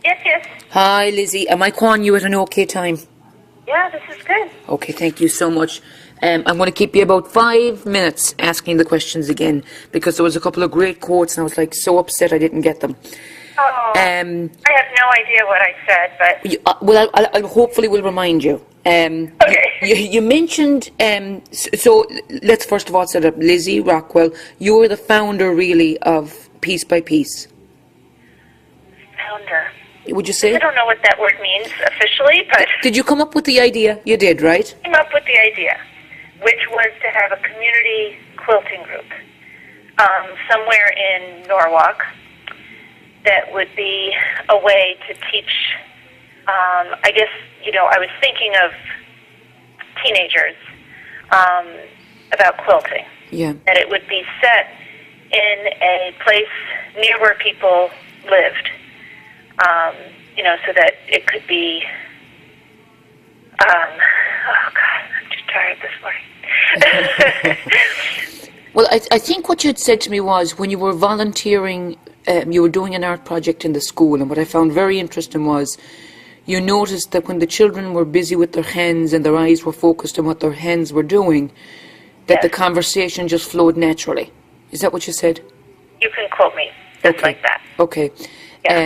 Yes, yes. Hi, Lizzie. Am I calling you at an okay time? Yeah, this is good. Okay, thank you so much. I'm going to keep you about 5 minutes asking the questions again because there was a couple of great quotes and I was like so upset I didn't get them. Oh, I have no idea what I said, but... Well, I hopefully will remind you. Okay. You mentioned, so let's first of all set up Lizzy Rockwell. You are the founder, really, of Piece by Piece. Founder. Would you say? I don't know what that word means officially, but... Did you come up with the idea? You did, right? I came up with the idea, which was to have a community quilting group somewhere in Norwalk that would be a way to teach, I guess, I was thinking of teenagers about quilting. Yeah. That it would be set in a place near where people lived, so that it could be, oh God, I'm too tired this morning. Well, I think what you had said to me was when you were volunteering, you were doing an art project in the school, and what I found very interesting was you noticed that when the children were busy with their hands and their eyes were focused on what their hands were doing, that Yes. the conversation just flowed naturally. Is that what you said? You can quote me just like that. Okay. Yeah.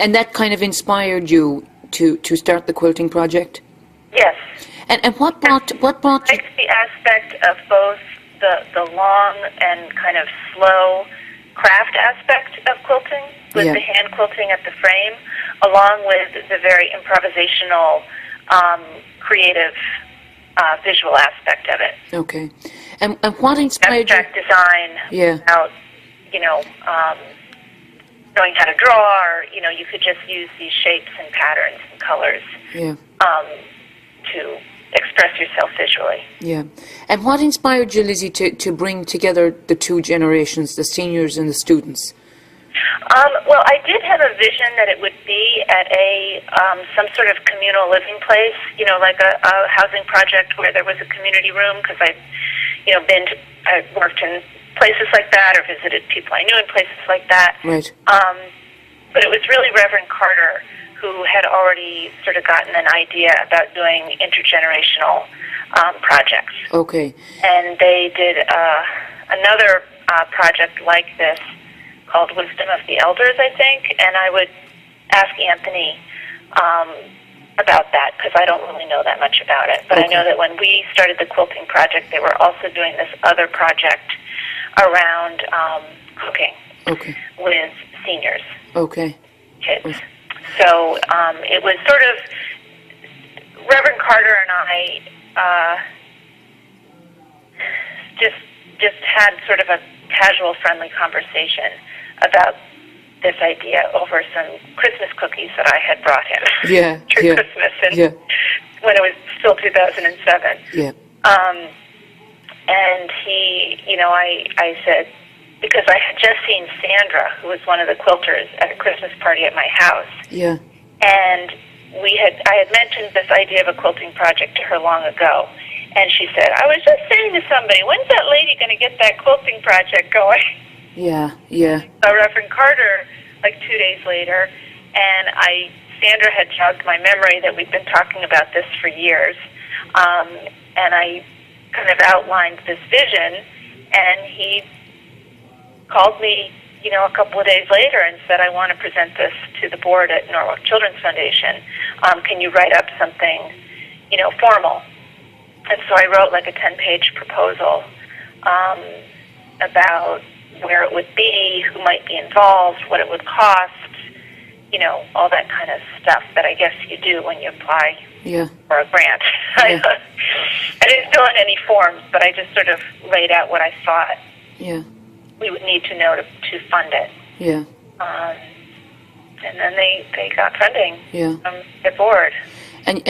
And that kind of inspired you to start the quilting project? Yes. And what brought I liked the aspect of both the long and kind of slow craft aspect of quilting, with Yeah. the hand quilting at the frame, along with the very improvisational, creative, visual aspect of it. Okay. And what inspired you? Abstract design, Yeah. about, knowing how to draw, or, you could just use these shapes and patterns and colors Yeah. to express yourself visually. Yeah. And what inspired you, Lizzie, to bring together the two generations, the seniors and the students? Well, I did have a vision that it would be at some sort of communal living place, like a housing project where there was a community room, because I worked in places like that or visited people I knew in places like that. Right. But it was really Reverend Carter who had already sort of gotten an idea about doing intergenerational projects. Okay. And they did another project like this called Wisdom of the Elders, I think, and I would ask Anthony about that, because I don't really know that much about it. But Okay. I know that when we started the quilting project, they were also doing this other project around cooking Okay. with seniors, Okay. kids. So it was sort of Reverend Carter and I just had sort of a casual, friendly conversation about this idea over some Christmas cookies that I had brought him Yeah. through Yeah. Christmas, and Yeah. when it was still 2007. Yeah. And he, I said, because I had just seen Sandra, who was one of the quilters, at a Christmas party at my house. Yeah. And I had mentioned this idea of a quilting project to her long ago. And she said, I was just saying to somebody, when's that lady going to get that quilting project going? Yeah. Yeah. So Reverend Carter, like 2 days later, and Sandra had jogged my memory that we'd been talking about this for years. And I kind of outlined this vision, and he called me, a couple of days later and said, I want to present this to the board at Norwalk Children's Foundation. Can you write up something, formal? And so I wrote like a 10-page proposal about where it would be, who might be involved, what it would cost, all that kind of stuff that I guess you do when you apply Yeah. for a grant. Yeah. I didn't fill in any forms, but I just sort of laid out what I thought Yeah. we would need to know to fund it. Yeah. And then they got funding Yeah. from the board. And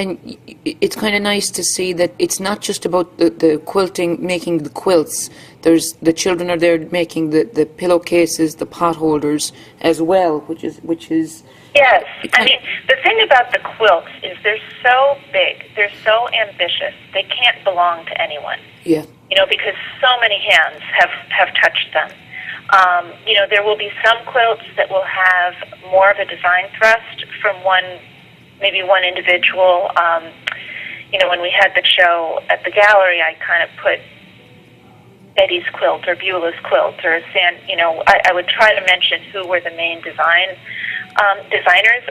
it's kind of nice to see that it's not just about the quilting, making the quilts. There's the children are there making the pillowcases, the pot holders as well, which is Yes. I mean, the thing about the quilts is they're so big, they're so ambitious, they can't belong to anyone. Yeah. Because so many hands have touched them. There will be some quilts that will have more of a design thrust from maybe one individual. When we had the show at the gallery, I kind of put Eddie's quilt or Beulah's quilt or I would try to mention who were the main designers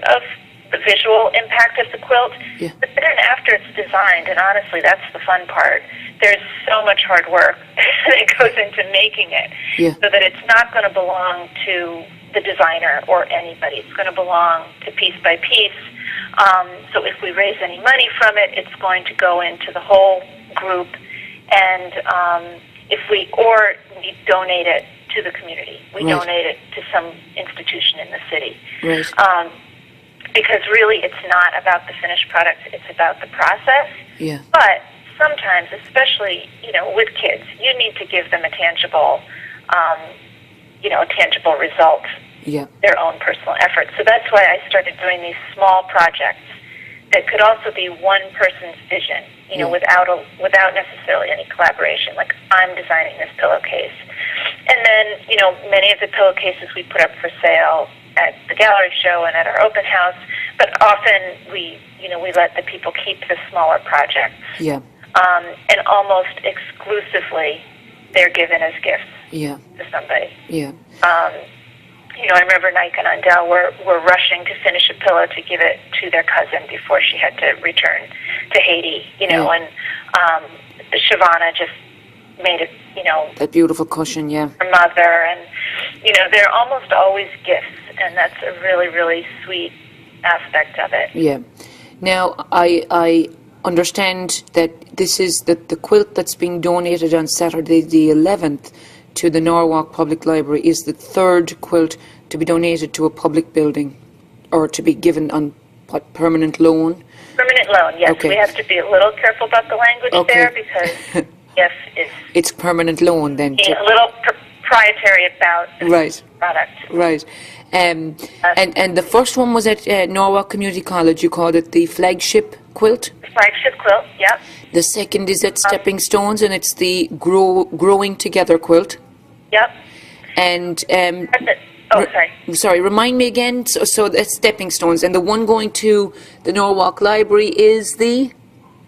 of the visual impact of the quilt. Yeah. But then after it's designed, and honestly, that's the fun part, there's so much hard work that goes into making it, so that it's not going to belong to the designer or anybody. It's going to belong to piece by piece. So if we raise any money from it, it's going to go into the whole group, and if we donate it to the community. We donate it to some institution in the city. Right. Because really it's not about the finished product, it's about the process. Yeah. But sometimes, especially, with kids, you need to give them a tangible result, their own personal effort. So that's why I started doing these small projects that could also be one person's vision, without necessarily any collaboration. Like, I'm designing this pillowcase. And then, many of the pillowcases we put up for sale at the gallery show and at our open house, but often we let the people keep the smaller projects. Yeah. And almost exclusively they're given as gifts to somebody. Yeah. I remember Nike and Andel were rushing to finish a pillow to give it to their cousin before she had to return to Haiti, and Shavana just made it, that beautiful cushion, her mother, and, they're almost always gifts, and that's a really, really sweet aspect of it. Yeah. Now, I understand that this is the quilt that's being donated on Saturday the 11th to the Norwalk Public Library is the third quilt to be donated to a public building, or to be given on permanent loan. Permanent loan, yes. Okay. We have to be a little careful about the language there, because yes, it's permanent loan then. A little proprietary about the product. Right. And the first one was at Norwalk Community College. You called it the flagship quilt? Flagship quilt, yep. The second is at Stepping Stones, and it's the Growing Together quilt. Yep. And sorry. Remind me again. So that's Stepping Stones, and the one going to the Norwalk Library is the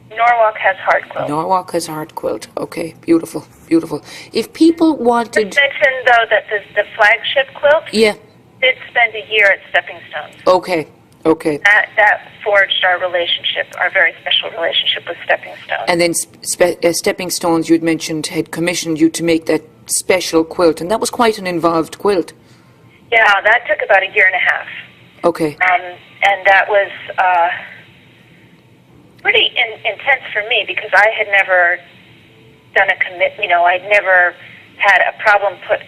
Norwalk Has Heart quilt. Norwalk Has Heart quilt. Okay, beautiful, beautiful. If people wanted, just mention though that the flagship quilt. Yeah. Did spend a year at Stepping Stones. Okay. That forged our very special relationship with Stepping Stones. And then Stepping Stones, you'd mentioned, had commissioned you to make that special quilt, and that was quite an involved quilt. Yeah, that took about a year and a half. Okay. And that was pretty intense for me, because I had never done a I'd never had a problem put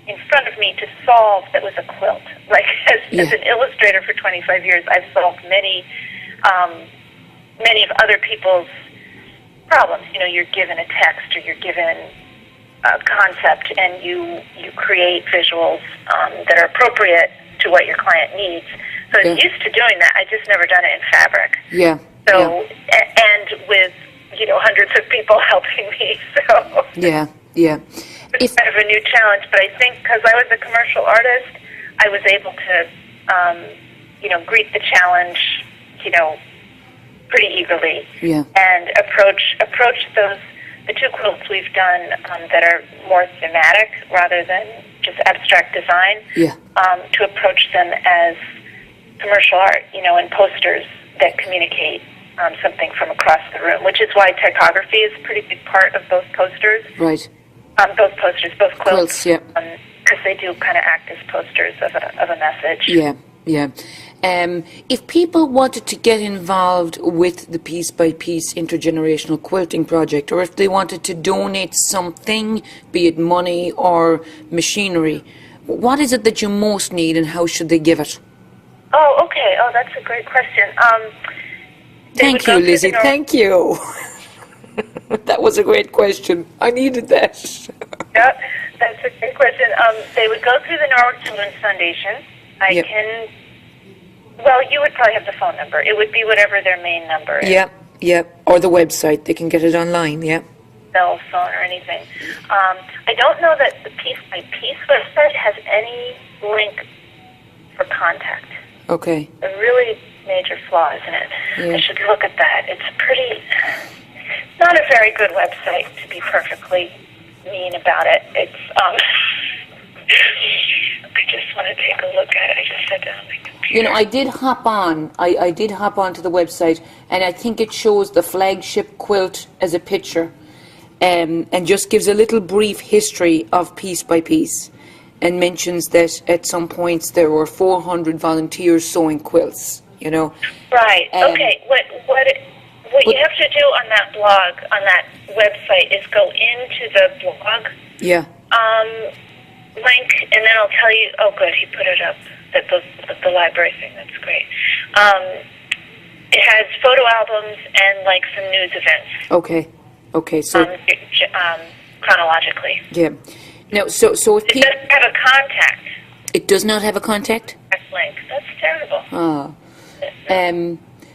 in front of me to solve that was a quilt. Like, as an illustrator for 25 years, I've solved many of other people's problems. You're given a text, or you're given a concept, and you create visuals that are appropriate to what your client needs. So I'm used to doing that. I just never done it in fabric. Yeah. So, and with, hundreds of people helping me, so. Yeah. It's kind of a new challenge, but I think because I was a commercial artist, I was able to, greet the challenge, pretty eagerly. Yeah. And approach the two quilts we've done that are more thematic rather than just abstract design. Yeah. To approach them as commercial art, and posters that communicate something from across the room, which is why typography is a pretty big part of those posters. Right. Both posters, both quilts. Yeah. Because they do kind of act as posters of a message. Yeah. If people wanted to get involved with the piece-by-piece intergenerational quilting project, or if they wanted to donate something, be it money or machinery, what is it that you most need, and how should they give it? Oh, okay. Oh, that's a great question. Thank you, Lizzy. Thank you. That was a great question. I needed that. Yeah, that's a great question. They would go through the Norwalk Children's Foundation. You would probably have the phone number. It would be whatever their main number is. Yeah. Or the website. They can get it online, yeah. cell phone or anything. I don't know that the Piece by Piece website has any link for contact. Okay. A really major flaw, isn't it? Yeah. I should look at that. It's not a very good website, to be perfectly mean about it. It's, I just want to take a look at it. I just sat down on my computer. You know, I did hop on. I did hop on to the website, and I think it shows the flagship quilt as a picture, and just gives a little brief history of Piece by Piece, and mentions that at some points there were 400 volunteers sewing quilts. You know. Right. Okay. What you have to do on that blog, on that website, is go into the blog. Yeah. Link, and then I'll tell you. Oh, good, he put it up. The library thing. That's great. It has photo albums and like some news events. Okay. Okay. So chronologically. Yeah. Now, so if it doesn't have a contact. It does not have a contact. Link. That's terrible.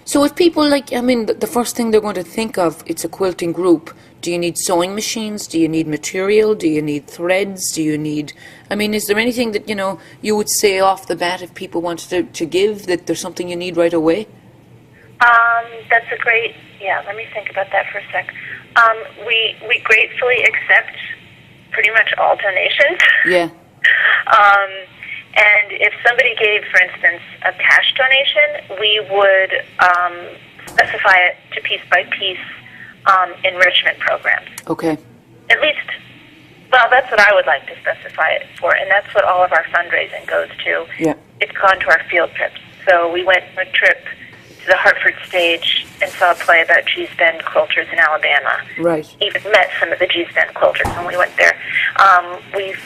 So if people the first thing they're going to think of, it's a quilting group. Do you need sewing machines? Do you need material? Do you need threads? Do you need, is there anything that, you would say off the bat if people wanted to give, that there's something you need right away? That's a great, let me think about that for a sec. We gratefully accept pretty much all donations. Yeah. And if somebody gave, for instance, a cash donation, we would specify it to Piece by Piece enrichment programs. Okay. At least, well, that's what I would like to specify it for, and that's what all of our fundraising goes to. Yeah. It's gone to our field trips. So we went on a trip to the Hartford stage and saw a play about Gee's Bend quilters in Alabama. Right. Even met some of the Gee's Bend quilters when we went there. We've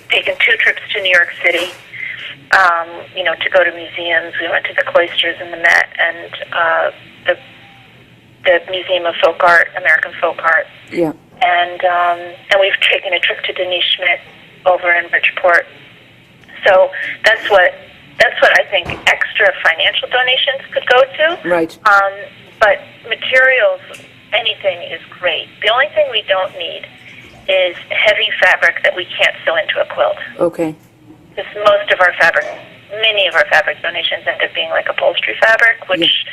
taken 2 trips to New York City, to go to museums. We went to the Cloisters and the Met and the Museum of Folk Art, American Folk Art. Yeah. And we've taken a trip to Denise Schmidt over in Bridgeport. So that's what I think extra financial donations could go to. Right. But materials, anything is great. The only thing we don't need is heavy fabric that we can't sew into a quilt. Okay. Because many of our fabric donations end up being like upholstery fabric, which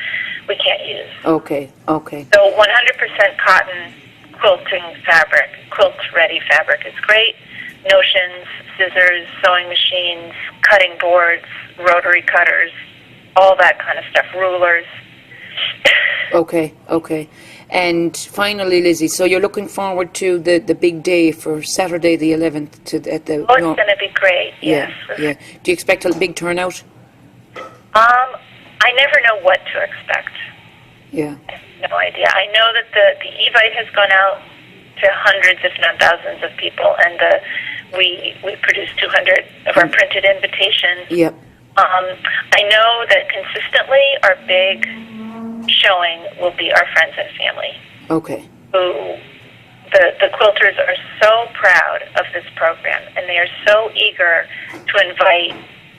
we can't use. Okay. Okay. So 100% cotton quilting fabric, quilt-ready fabric is great. Notions, scissors, sewing machines, cutting boards, rotary cutters, all that kind of stuff, rulers. Okay, okay. And finally, Lizzy, so you're looking forward to the big day for Saturday the 11th it's going to be great, yes. Yeah. Do you expect a big turnout? I never know what to expect. Yeah. I have no idea. I know that the Evite has gone out to hundreds, if not thousands, of people, and we produced 200 of our printed invitations. Yep. I know that consistently our big showing will be our friends and family. Okay. Who the quilters are so proud of this program, and they are so eager to invite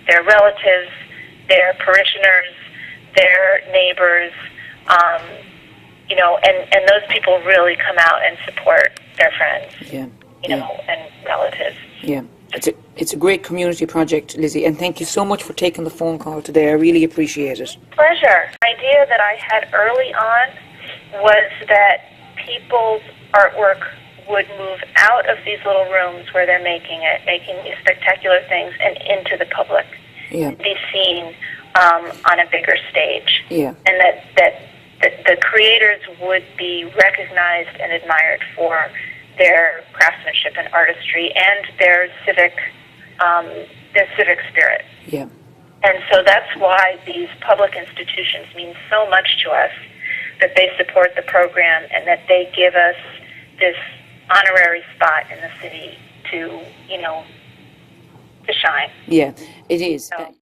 their relatives, their parishioners, their neighbors, and those people really come out and support their friends, and relatives. Yeah. It's a great community project, Lizzy, and thank you so much for taking the phone call today. I really appreciate it. Pleasure. The idea that I had early on was that people's artwork would move out of these little rooms where they're making these spectacular things, and into the public. Yeah. Be seen on a bigger stage. Yeah. And that the creators would be recognized and admired for their craftsmanship and artistry and their civic spirit. Yeah. And so that's why these public institutions mean so much to us, that they support the program and that they give us this honorary spot in the city to shine. Yeah, it is. So,